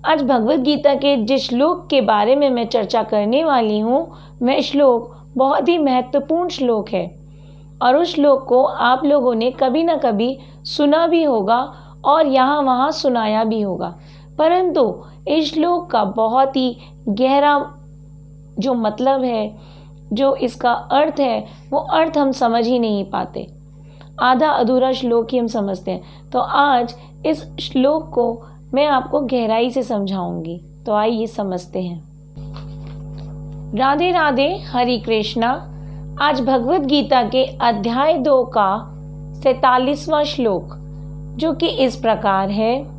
आज भगवत गीता के जिस श्लोक के बारे में मैं चर्चा करने वाली हूँ वह श्लोक बहुत ही महत्वपूर्ण श्लोक है और उस श्लोक को आप लोगों ने कभी ना कभी सुना भी होगा और यहाँ वहाँ सुनाया भी होगा, परंतु इस श्लोक का बहुत ही गहरा जो मतलब है, जो इसका अर्थ है, वो अर्थ हम समझ ही नहीं पाते। आधा अधूरा श्लोक ही हम समझते हैं। तो आज इस श्लोक को मैं आपको गहराई से समझाऊंगी, तो आइए समझते हैं। राधे राधे, हरे कृष्णा। आज भगवत गीता के अध्याय 2 का 47वां श्लोक, जो कि इस प्रकार है।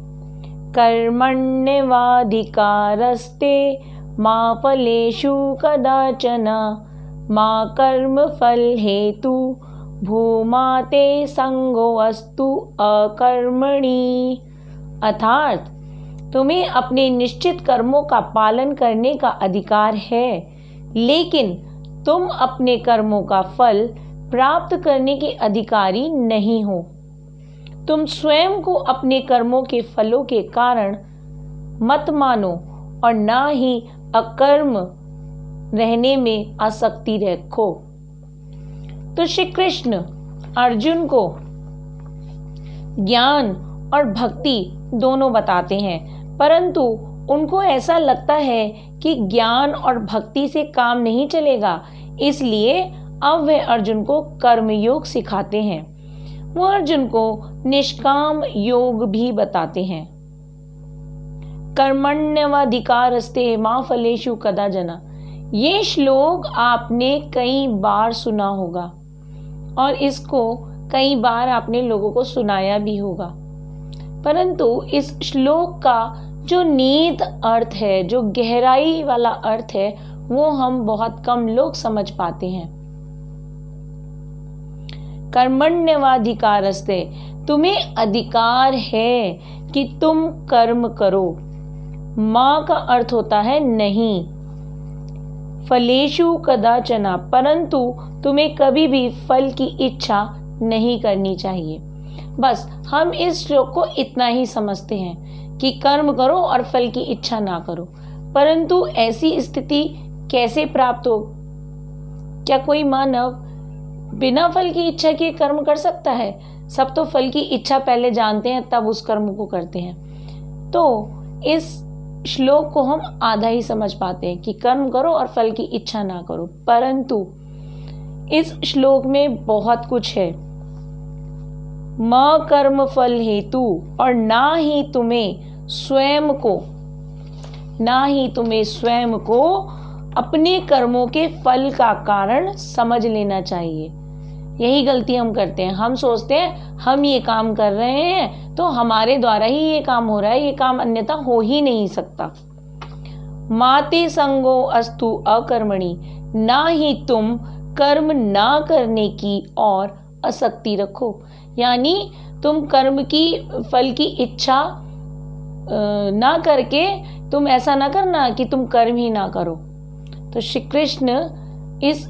कर्मण्येवाधिकारस्ते मा फलेषु कदाचन मा कर्म फल हेतु भूमा ते संगोऽस्तु अकर्मणि। अर्थात तुम्हें अपने निश्चित कर्मों का पालन करने का अधिकार है, लेकिन तुम अपने कर्मों का फल प्राप्त करने के अधिकारी नहीं हो। तुम स्वयं को अपने कर्मों के फलों के कारण मत मानो और ना ही अकर्म रहने में आसक्ति रखो। तो श्री कृष्ण अर्जुन को ज्ञान और भक्ति दोनों बताते हैं, परंतु उनको ऐसा लगता है कि ज्ञान और भक्ति से काम नहीं चलेगा, इसलिए अब वे अर्जुन को कर्म योग सिखाते हैं। वो अर्जुन को निष्काम योग भी बताते हैं। कर्मण्येवाधिकारस्ते मा फलेषु कदाचन, ये श्लोक आपने कई बार सुना होगा और इसको कई बार आपने लोगों को सुनाया भी होगा, परंतु इस श्लोक का जो निहित अर्थ है, जो गहराई वाला अर्थ है, वो हम बहुत कम लोग समझ पाते हैं। कर्मण्येवाधिकारस्ते, तुम्हें अधिकार है कि तुम कर्म करो। माँ का अर्थ होता है नहीं। फलेषु कदाचन, परंतु तुम्हें कभी भी फल की इच्छा नहीं करनी चाहिए। बस हम इस श्लोक को इतना ही समझते हैं कि कर्म करो और फल की इच्छा ना करो, परंतु ऐसी स्थिति कैसे प्राप्त हो? क्या कोई मानव बिना फल की इच्छा के कर्म कर सकता है? सब तो फल की इच्छा पहले जानते हैं, तब उस कर्म को करते हैं। तो इस श्लोक को हम आधा ही समझ पाते हैं कि कर्म करो और फल की इच्छा ना करो, परंतु इस श्लोक में बहुत कुछ है। म कर्म फल हेतु, और ना ही तुम्हें स्वयं को अपने कर्मों के फल का कारण समझ लेना चाहिए। यही गलती हम करते हैं। हम सोचते हैं हम ये काम कर रहे हैं तो हमारे द्वारा ही ये काम हो रहा है, ये काम अन्यथा हो ही नहीं सकता। माते संगो अस्तु अकर्मणि, ना ही तुम कर्म ना करने की और आसक्ति रखो, यानी तुम कर्म की फल की इच्छा ना करके तुम ऐसा ना करना कि तुम कर्म ही ना करो। तो श्री कृष्ण इस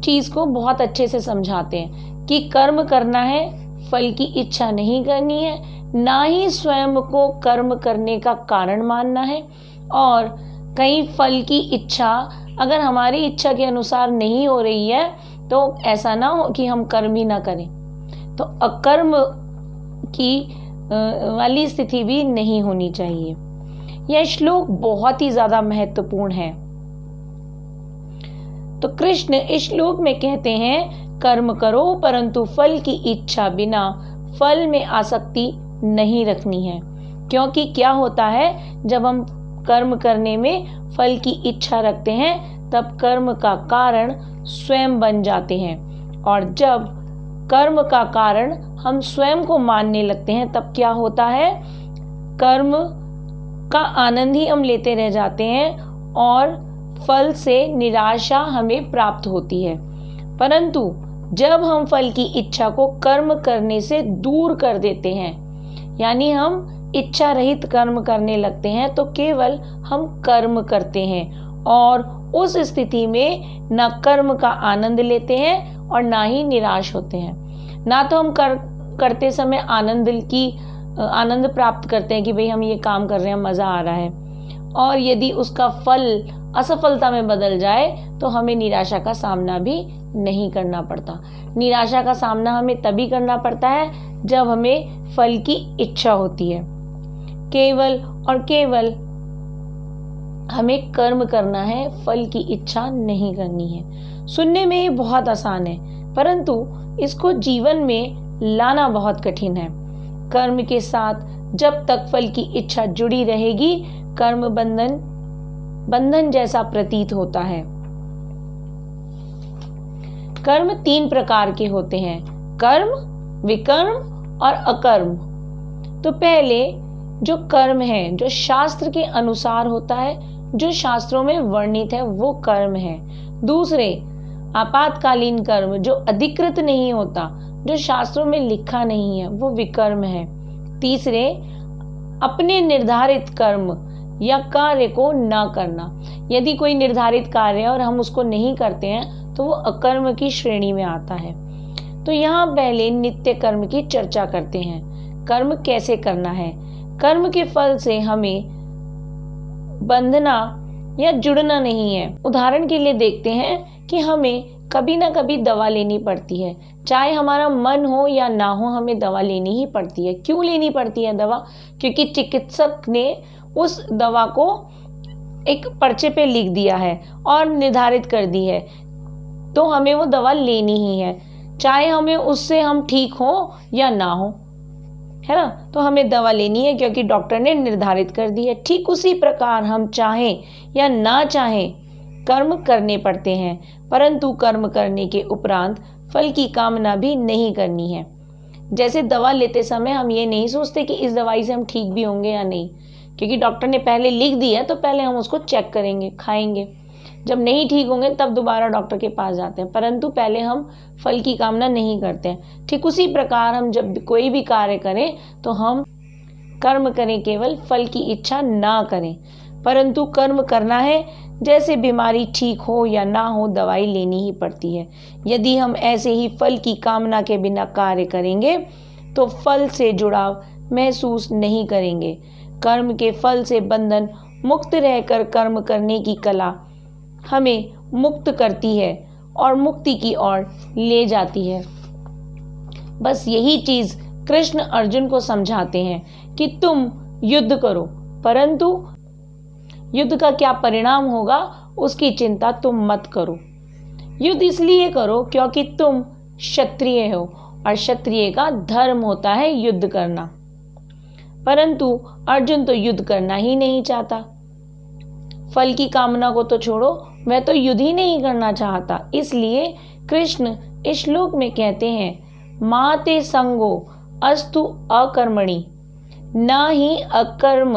चीज को बहुत अच्छे से समझाते हैं कि कर्म करना है, फल की इच्छा नहीं करनी है, ना ही स्वयं को कर्म करने का कारण मानना है, और कहीं फल की इच्छा अगर हमारी इच्छा के अनुसार नहीं हो रही है तो ऐसा ना हो कि हम कर्म ही ना करें। तो अकर्म की वाली स्थिति भी नहीं होनी चाहिए। यह श्लोक बहुत ही ज्यादा महत्वपूर्ण है। तो कृष्ण इस श्लोक में कहते हैं कर्म करो परंतु फल की इच्छा बिना फल में आसक्ति नहीं रखनी है, क्योंकि क्या होता है जब हम कर्म करने में फल की इच्छा रखते हैं तब कर्म का कारण स्वयं बन जाते हैं, और जब कर्म का कारण हम स्वयं को मानने लगते हैं तब क्या होता है, कर्म का आनंद ही हम लेते रह जाते हैं और फल से निराशा हमें प्राप्त होती है। परंतु जब हम फल की इच्छा को कर्म करने से दूर कर देते हैं, यानी हम इच्छा रहित कर्म करने लगते हैं, तो केवल हम कर्म करते हैं और उस स्थिति में न कर्म का आनंद लेते हैं और ना ही निराश होते हैं। ना तो हम करते समय आनंद की आनंद प्राप्त करते हैं कि भाई हम ये काम कर रहे हैं, मज़ा आ रहा है, और यदि उसका फल असफलता में बदल जाए तो हमें निराशा का सामना भी नहीं करना पड़ता। निराशा का सामना हमें तभी करना पड़ता है जब हमें फल की इच्छा होती है। केवल और केवल हमें कर्म करना है, फल की इच्छा नहीं करनी है। सुनने में ये बहुत आसान है, परंतु इसको जीवन में लाना बहुत कठिन है। कर्म के साथ जब तक फल की इच्छा जुड़ी रहेगी, कर्म बंधन जैसा प्रतीत होता है। कर्म 3 प्रकार के होते हैं, कर्म, विकर्म और अकर्म। तो पहले जो कर्म है, जो शास्त्र के अनुसार होता है, जो शास्त्रों में वर्णित है, वो कर्म है। दूसरे आपातकालीन कर्म, जो अधिकृत नहीं होता, जो शास्त्रों में लिखा नहीं है, वो विकर्म है। तीसरे अपने निर्धारित कर्म या कार्य को ना करना। यदि कोई निर्धारित कार्य है और हम उसको नहीं करते हैं तो वो अकर्म की श्रेणी में आता है। तो यहाँ पहले नित्य कर्म की चर्चा करते हैं। कर्म कैसे करना है? कर्म के फल से हमें बंधना या जुड़ना नहीं है। उदाहरण के लिए देखते हैं कि हमें कभी ना कभी दवा लेनी पड़ती है, चाहे हमारा मन हो या ना हो, हमें दवा लेनी ही पड़ती है। क्यों लेनी पड़ती है दवा? क्योंकि चिकित्सक ने उस दवा को एक पर्चे पे लिख दिया है और निर्धारित कर दी है, तो हमें वो दवा लेनी ही है, चाहे हमें उससे हम ठीक हो या ना हो, है ना। तो हमें दवा लेनी है क्योंकि डॉक्टर ने निर्धारित कर दी है। ठीक उसी प्रकार हम चाहें या ना चाहें कर्म करने पड़ते हैं, परंतु कर्म करने के उपरांत फल की कामना भी नहीं करनी है। जैसे दवा लेते समय हम ये नहीं सोचते कि इस दवाई से हम ठीक भी होंगे या नहीं, क्योंकि डॉक्टर ने पहले लिख दी है तो पहले हम उसको चेक करेंगे, खाएंगे। जब नहीं ठीक होंगे तब दोबारा डॉक्टर के पास जाते हैं, परंतु पहले हम फल की कामना नहीं करते हैं। ठीक उसी प्रकार हम जब कोई भी कार्य करें तो हम कर्म करें, केवल फल की इच्छा ना करें, परंतु कर्म करना है। जैसे बीमारी ठीक हो या ना हो, दवाई लेनी ही पड़ती है। यदि हम ऐसे ही फल की कामना के बिना कार्य करेंगे तो फल से जुड़ाव महसूस नहीं करेंगे। कर्म के फल से बंधन मुक्त रहकर कर्म करने की कला हमें मुक्त करती है और मुक्ति की ओर ले जाती है। बस यही चीज कृष्ण अर्जुन को समझाते हैं कि तुम युद्ध करो, परंतु युद्ध का क्या परिणाम होगा उसकी चिंता तुम मत करो। युद्ध इसलिए करो क्योंकि तुम क्षत्रिय हो और क्षत्रिय का धर्म होता है युद्ध करना। परंतु अर्जुन तो युद्ध करना ही नहीं चाहता। फल की कामना को तो छोड़ो, वह तो युद्ध ही नहीं करना चाहता। इसलिए कृष्ण इस श्लोक में कहते हैं, माते संगो अस्तु अकर्मणि, ना ही अकर्म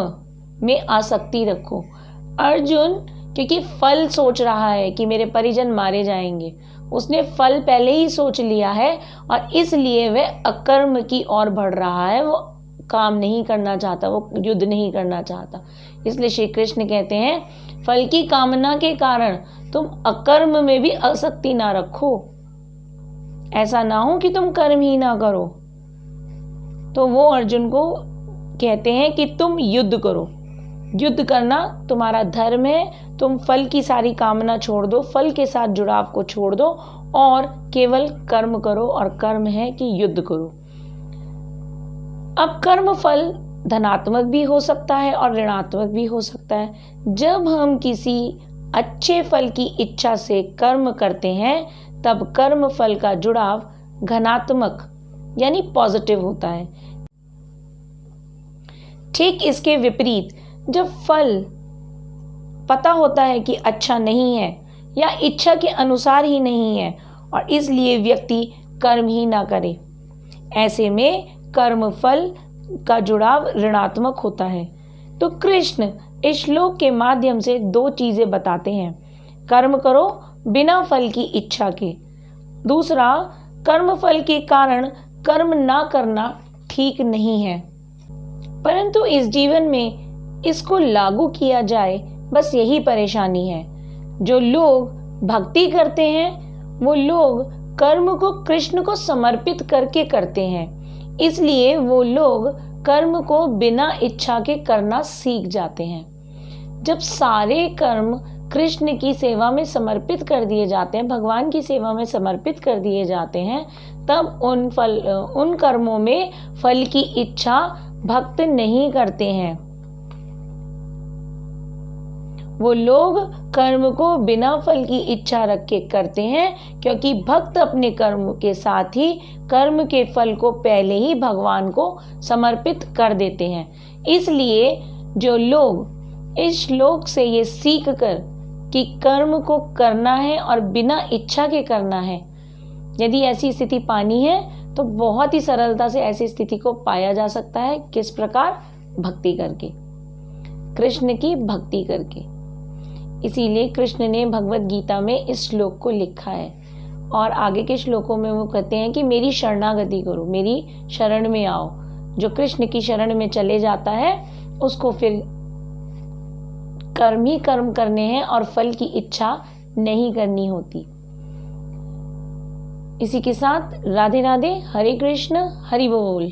में आसक्ति रखो। अर्जुन क्योंकि फल सोच रहा है कि मेरे परिजन मारे जाएंगे, उसने फल पहले ही सोच लिया है और इसलिए वह अकर्म की ओर बढ़ रहा है। वो काम नहीं करना चाहता, वो युद्ध नहीं करना चाहता। इसलिए श्री कृष्ण कहते हैं, फल की कामना के कारण तुम अकर्म में भी आसक्ति ना रखो। ऐसा ना हो कि तुम कर्म ही ना करो। तो वो अर्जुन को कहते हैं कि तुम युद्ध करो। युद्ध करना तुम्हारा धर्म है। तुम फल की सारी कामना छोड़ दो, फल के साथ जुड़ाव को छोड़ दो और केवल कर्म करो, और कर्म है कि युद्ध करो। अब कर्म फल धनात्मक भी हो सकता है और ऋणात्मक भी हो सकता है। जब हम किसी अच्छे फल की इच्छा से कर्म करते हैं तब कर्म फल का जुड़ाव धनात्मक यानी पॉजिटिव होता है। ठीक इसके विपरीत जब फल पता होता है कि अच्छा नहीं है या इच्छा के अनुसार ही नहीं है और इसलिए व्यक्ति कर्म ही ना करे, ऐसे में कर्म फल का जुड़ाव ऋणात्मक होता है। तो कृष्ण इस श्लोक के माध्यम से 2 चीजें बताते हैं, कर्म करो बिना फल की इच्छा के। दूसरा, कर्म फल के कारण कर्म ना करना ठीक नहीं है, परंतु इस जीवन में इसको लागू किया जाए, बस यही परेशानी है। जो लोग भक्ति करते हैं वो लोग कर्म को कृष्ण को समर्पित करके करते हैं, इसलिए वो लोग कर्म को बिना इच्छा के करना सीख जाते हैं। जब सारे कर्म कृष्ण की सेवा में समर्पित कर दिए जाते हैं, भगवान की सेवा में समर्पित कर दिए जाते हैं, तब उन कर्मों में फल की इच्छा भक्त नहीं करते हैं। वो लोग कर्म को बिना फल की इच्छा रख के करते हैं, क्योंकि भक्त अपने कर्म के साथ ही कर्म के फल को पहले ही भगवान को समर्पित कर देते हैं। इसलिए जो लोग इस श्लोक से ये सीख कर कि कर्म को करना है और बिना इच्छा के करना है, यदि ऐसी स्थिति पानी है तो बहुत ही सरलता से ऐसी स्थिति को पाया जा सकता है। किस प्रकार? भक्ति करके, कृष्ण की भक्ति करके। इसीलिए कृष्ण ने भगवत गीता में इस श्लोक को लिखा है और आगे के श्लोकों में वो कहते हैं कि मेरी शरणागति करो, मेरी शरण में आओ। जो कृष्ण की शरण में चले जाता है उसको फिर कर्म ही कर्म करने हैं और फल की इच्छा नहीं करनी होती। इसी के साथ राधे राधे, हरे कृष्ण, हरि बोल।